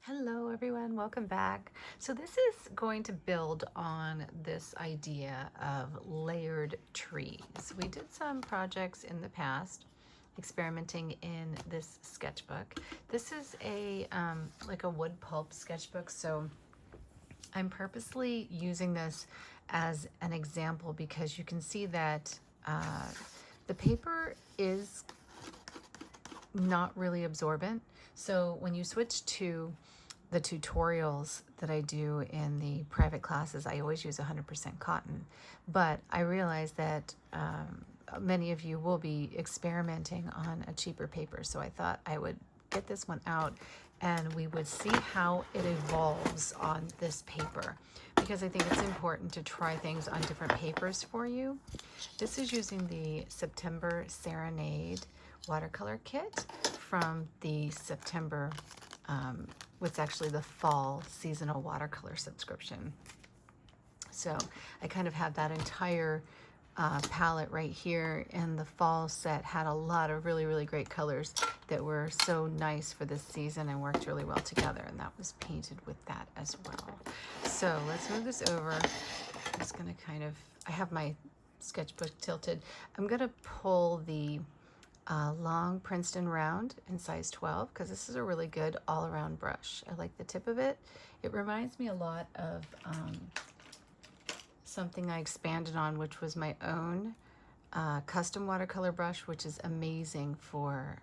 Hello everyone, welcome back. So this is going to build on this idea of layered trees. We did some projects in the past experimenting in this sketchbook. This is a like a wood pulp sketchbook, so I'm purposely using this as an example because you can see that the paper is not really absorbent. So when you switch to the tutorials that I do in the private classes, I always use 100% cotton. But I realize that many of you will be experimenting on a cheaper paper. So I thought I would get this one out and we would see how it evolves on this paper, because I think it's important to try things on different papers for you. This is using the September Serenade watercolor kit from the September, what's actually the fall seasonal watercolor subscription. So I kind of have that entire palette right here, and the fall set had a lot of really great colors that were so nice for this season and worked really well together, and that was painted with that as well. So let's move this over. I'm just gonna I have my sketchbook tilted. I'm gonna pull the long Princeton round in size 12 because this is a really good all-around brush. I like the tip of it. It reminds me a lot of something I expanded on, which was my own custom watercolor brush, which is amazing for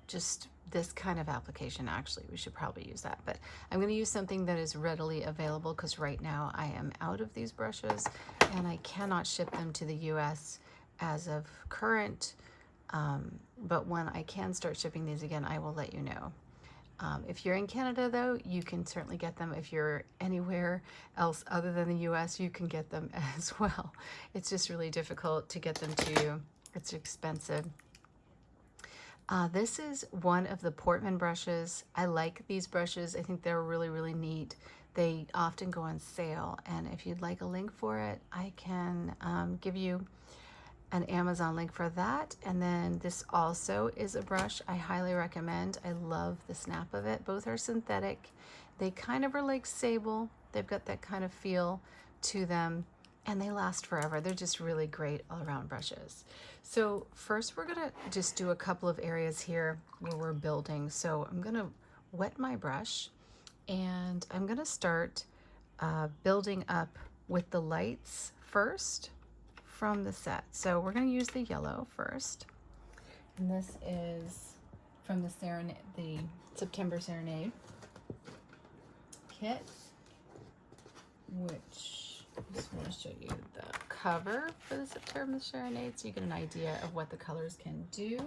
just this kind of application. Actually, we should probably use that, but I'm going to use something that is readily available because right now I am out of these brushes and I cannot ship them to the US as of current. But when I can start shipping these again, I will let you know. If you're in Canada, though, you can certainly get them. If you're anywhere else other than the US, you can get them as well. It's just really difficult to get them to you. It's expensive. This is one of the Portman brushes. I like these brushes. I think they're really neat. They often go on sale, and if you'd like a link for it, I can give you an Amazon link for that. And then this also is a brush I highly recommend. I love the snap of it. Both are synthetic. They kind of are like sable. They've got that kind of feel to them, and they last forever. They're just really great all-around brushes. So first we're gonna just do a couple of areas here where we're building. So I'm gonna wet my brush and I'm gonna start building up with the lights first from the set. So we're going to use the yellow first, and this is from the September Serenade kit, which I just want to show you the cover for the September Serenade so you get an idea of what the colors can do.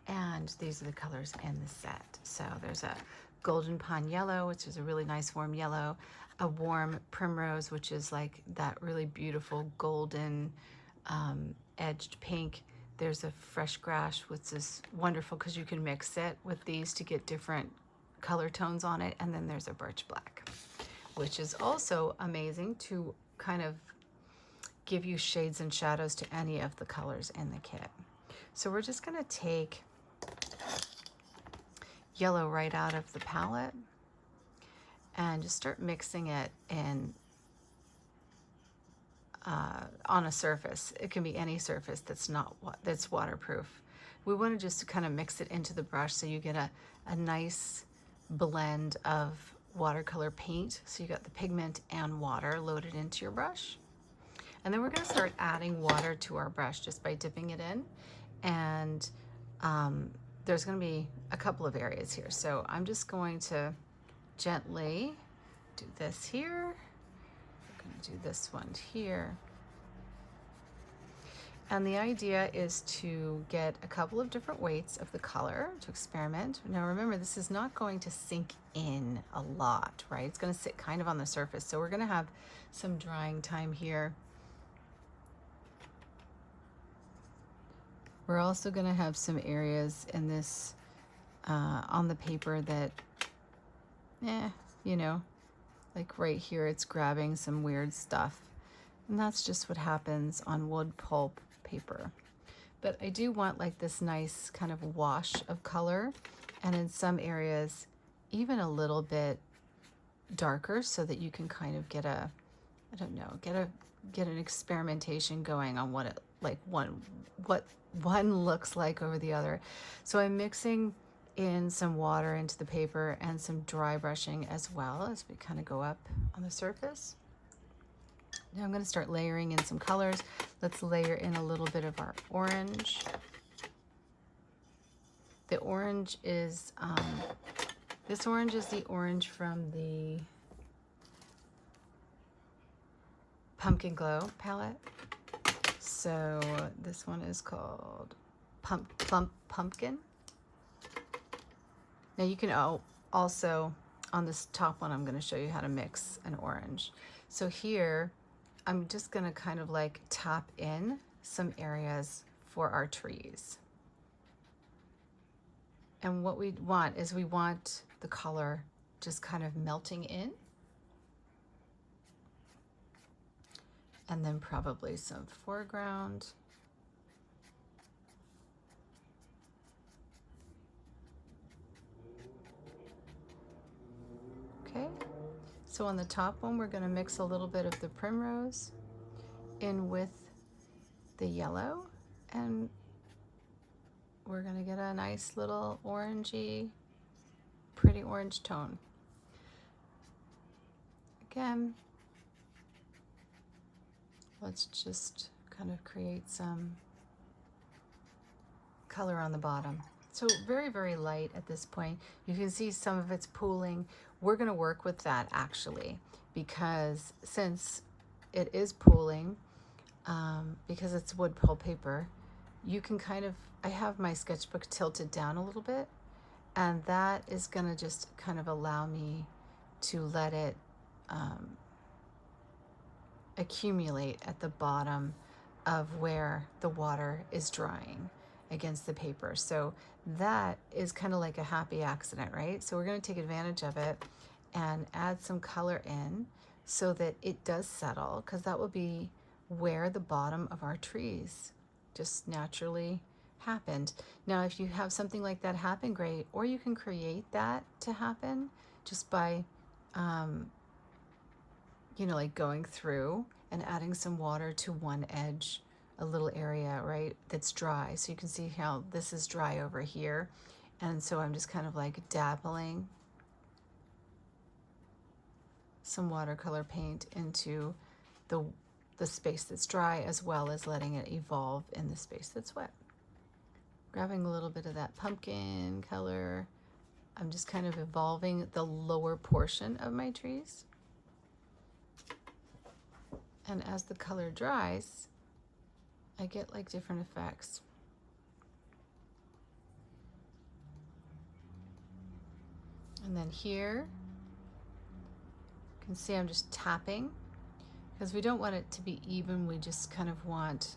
And these are the colors in the set. So there's a golden pine yellow, which is a really nice warm yellow, a warm primrose, which is like that really beautiful golden edged pink. There's a fresh grass, which is wonderful because you can mix it with these to get different color tones on it. And then there's a birch black, which is also amazing to kind of give you shades and shadows to any of the colors in the kit. So we're just gonna take yellow right out of the palette and just start mixing it in on a surface. It can be any surface that's waterproof. We want to just kind of mix it into the brush so you get a nice blend of watercolor paint. So you got the pigment and water loaded into your brush. And then we're going to start adding water to our brush just by dipping it in. And there's going to be a couple of areas here. So I'm just going to gently do this here. We're going to do this one here. And the idea is to get a couple of different weights of the color to experiment. Now remember, this is not going to sink in a lot, right? It's going to sit kind of on the surface. So we're going to have some drying time here. We're also going to have some areas in this on the paper that, you know, like right here, it's grabbing some weird stuff. And that's just what happens on wood pulp paper. But I do want like this nice kind of wash of color, and in some areas even a little bit darker, so that you can kind of get a, I don't know, get an experimentation going on what it like what one looks like over the other. So I'm mixing in some water into the paper and some dry brushing as well as we kind of go up on the surface. Now I'm going to start layering in some colors. Let's layer in a little bit of our orange. The orange is, this orange is the orange from the Pumpkin Glow palette. So this one is called Plump Pumpkin. Now you can also, on this top one, I'm going to show you how to mix an orange. So here, I'm just going to kind of like tap in some areas for our trees. And what we want is we want the color just kind of melting in. And then probably some foreground. Okay, so on the top one, we're going to mix a little bit of the primrose in with the yellow, and we're going to get a nice little orangey, pretty orange tone. Again, let's just kind of create some color on the bottom. So very, very light at this point. You can see some of it's pooling. We're going to work with that actually, because since it is pooling, because it's wood pulp paper, you can kind of, I have my sketchbook tilted down a little bit, and that is going to just kind of allow me to let it accumulate at the bottom of where the water is drying against the paper. So that is kind of like a happy accident, right? So we're going to take advantage of it and add some color in so that it does settle, because that will be where the bottom of our trees just naturally happened. Now, if you have something like that happen, great. Or you can create that to happen just by, you know, like going through and adding some water to one edge, a little area, right, that's dry. So you can see how this is dry over here. And so I'm just kind of like dabbling some watercolor paint into the space that's dry, as well as letting it evolve in the space that's wet. Grabbing a little bit of that pumpkin color. I'm just kind of evolving the lower portion of my trees. And as the color dries, I get like different effects. And then here, you can see I'm just tapping, because we don't want it to be even. We just kind of want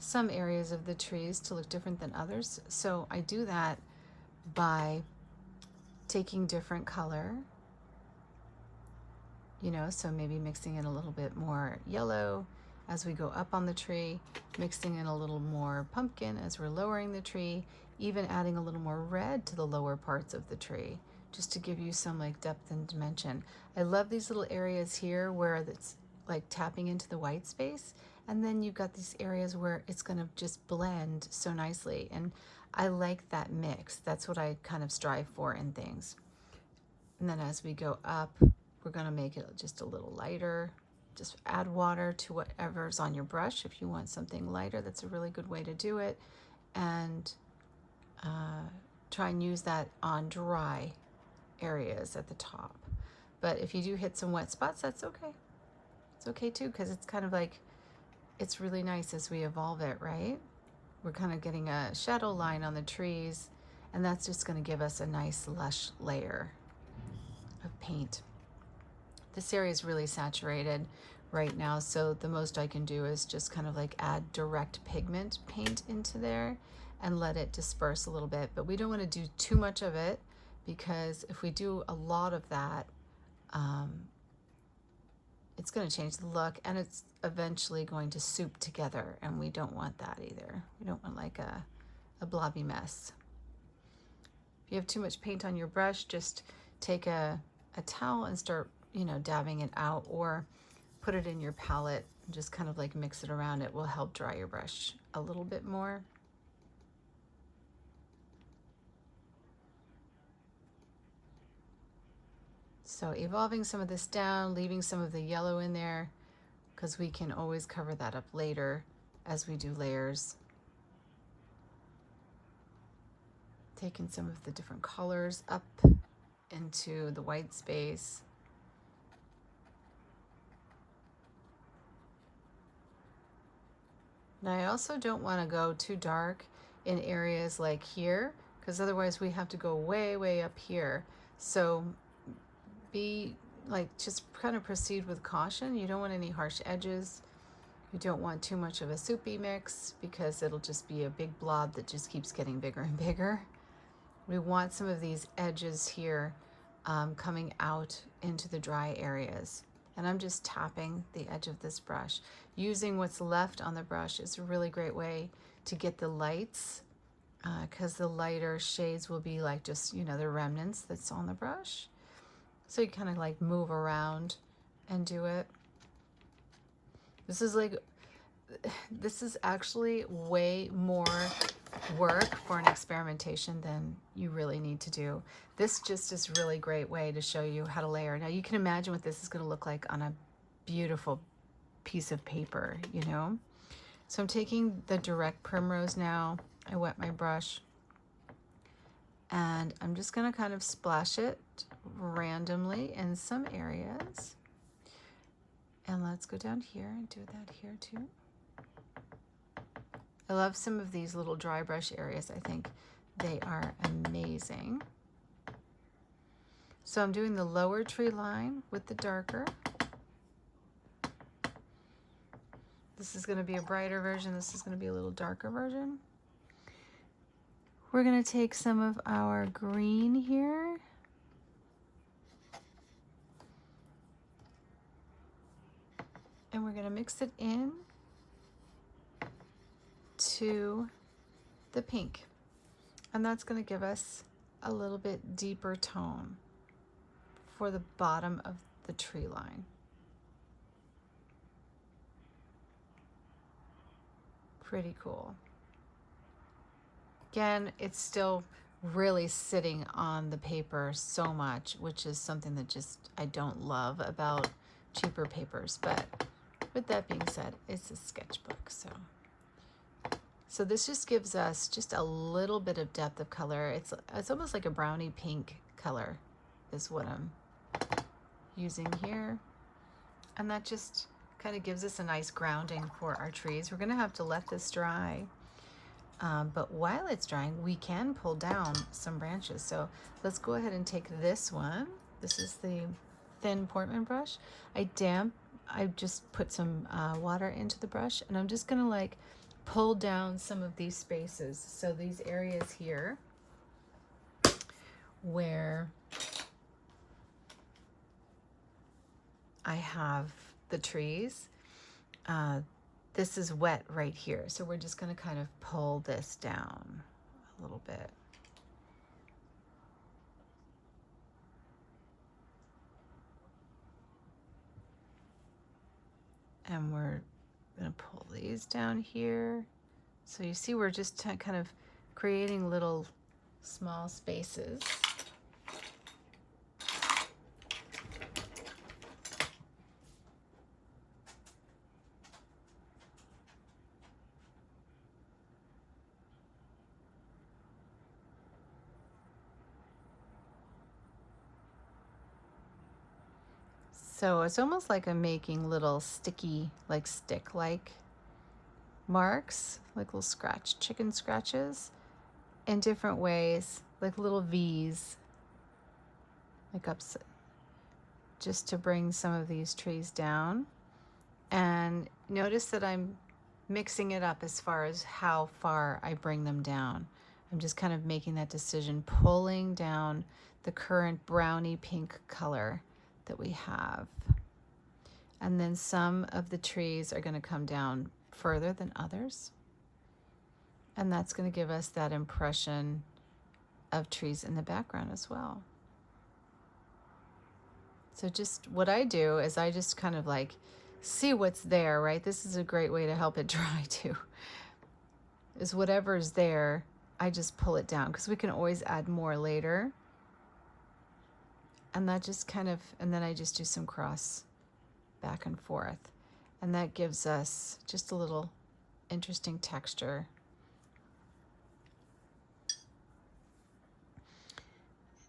some areas of the trees to look different than others. So I do that by taking different color, you know, so maybe mixing in a little bit more yellow as we go up on the tree, mixing in a little more pumpkin as we're lowering the tree, even adding a little more red to the lower parts of the tree, just to give you some like depth and dimension. I love these little areas here where it's like tapping into the white space, and then you've got these areas where it's gonna just blend so nicely. And I like that mix. That's what I kind of strive for in things. And then as we go up, we're gonna make it just a little lighter. Just add water to whatever's on your brush. If you want something lighter, that's a really good way to do it. And try and use that on dry areas at the top. But if you do hit some wet spots, that's okay. It's okay too, because it's kind of like, it's really nice as we evolve it, right? We're kind of getting a shadow line on the trees, and that's just going to give us a nice lush layer of paint. This area is really saturated right now, so the most I can do is just kind of like add direct pigment paint into there and let it disperse a little bit. But we don't want to do too much of it, because if we do a lot of that, it's going to change the look, and it's eventually going to soup together, and we don't want that either. We don't want like a blobby mess. If you have too much paint on your brush, just take a towel and start, you know, dabbing it out, or put it in your palette and just kind of like mix it around. It will help dry your brush a little bit more. So evolving some of this down, leaving some of the yellow in there, because we can always cover that up later as we do layers. Taking some of the different colors up into the white space. Now I also don't want to go too dark in areas like here, because otherwise we have to go way, way up here. So be like, just kind of proceed with caution. You don't want any harsh edges. You don't want too much of a soupy mix, because it'll just be a big blob that just keeps getting bigger and bigger. We want some of these edges here coming out into the dry areas. And I'm just tapping the edge of this brush. Using what's left on the brush is a really great way to get the lights, because the lighter shades will be like just, you know, the remnants that's on the brush. So you kind of like move around and do it. This is actually way more work for an experimentation than you really need to do. This just is a really great way to show you how to layer. Now you can imagine what this is going to look like on a beautiful piece of paper, you know? So I'm taking the direct primrose now. I wet my brush, and I'm just going to kind of splash it randomly in some areas. And let's go down here and do that here too. I love some of these little dry brush areas. I think they are amazing. So I'm doing the lower tree line with the darker. This is going to be a brighter version. This is going to be a little darker version. We're going to take some of our green here. And we're going to mix it in to the pink. And that's going to give us a little bit deeper tone for the bottom of the tree line. Pretty cool. Again, it's still really sitting on the paper so much, which is something that just I don't love about cheaper papers. But with that being said, it's a sketchbook, so this just gives us just a little bit of depth of color. It's almost like a brownie pink color is what I'm using here, and that just kind of gives us a nice grounding for our trees. We're going to have to let this dry, but while it's drying, we can pull down some branches. So let's go ahead and take this one. This is the thin Portman brush. I just put some water into the brush, and I'm just going to like pull down some of these spaces. So these areas here where I have the trees, this is wet right here. So we're just going to kind of pull this down a little bit. And we're going to pull these down here. So you see we're just kind of creating little small spaces. So it's almost like I'm making little sticky, like stick-like marks, like little chicken scratches in different ways, like little V's, like up, just to bring some of these trees down. And notice that I'm mixing it up as far as how far I bring them down. I'm just kind of making that decision, pulling down the current brownie pink color that we have. And then some of the trees are going to come down further than others. And that's going to give us that impression of trees in the background as well. So just what I do is I just kind of like see what's there, right? This is a great way to help it dry too. Is whatever's there, I just pull it down because we can always add more later. And that just kind of, and then I just do some cross back and forth. And that gives us just a little interesting texture.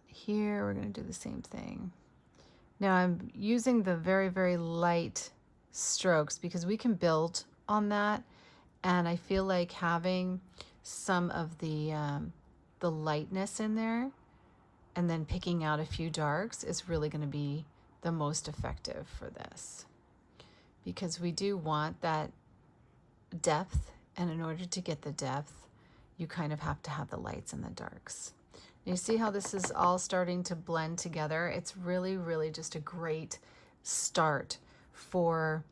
Here we're going to do the same thing. Now I'm using the very, very light strokes because we can build on that. And I feel like having some of the lightness in there and then picking out a few darks is really going to be the most effective for this. Because we do want that depth, and in order to get the depth, you kind of have to have the lights and the darks. You see how this is all starting to blend together? It's really, really just a great start for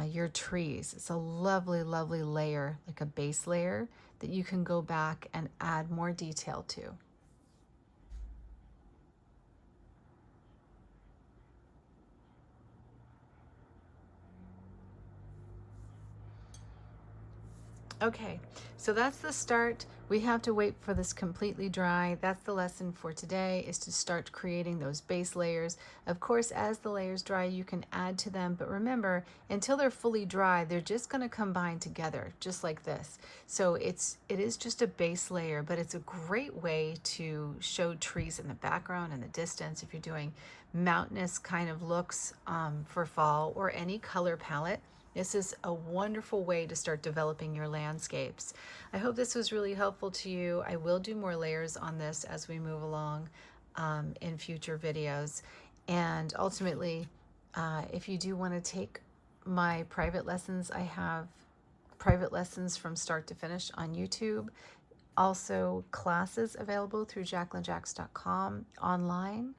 your trees. It's a lovely, lovely layer, like a base layer that you can go back and add more detail to. Okay, so that's the start. We have to wait for this completely dry. That's the lesson for today, is to start creating those base layers. Of course, as the layers dry, you can add to them, but remember, until they're fully dry, they're just going to combine together, just like this. So it is just a base layer, but it's a great way to show trees in the background and the distance if you're doing mountainous kind of looks for fall, or any color palette. This is a wonderful way to start developing your landscapes. I hope this was really helpful to you. I will do more layers on this as we move along in future videos. And ultimately, if you do want to take my private lessons, I have private lessons from start to finish on YouTube. Also classes available through jacquelinejax.com online.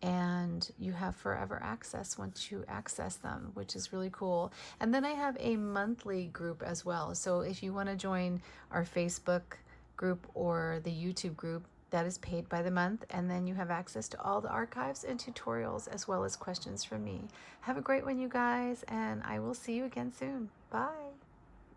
And you have forever access once you access them, which is really cool. And then I have a monthly group as well. So if you want to join our Facebook group or the YouTube group, that is paid by the month. And then you have access to all the archives and tutorials as well as questions from me. Have a great one, you guys, and I will see you again soon. Bye.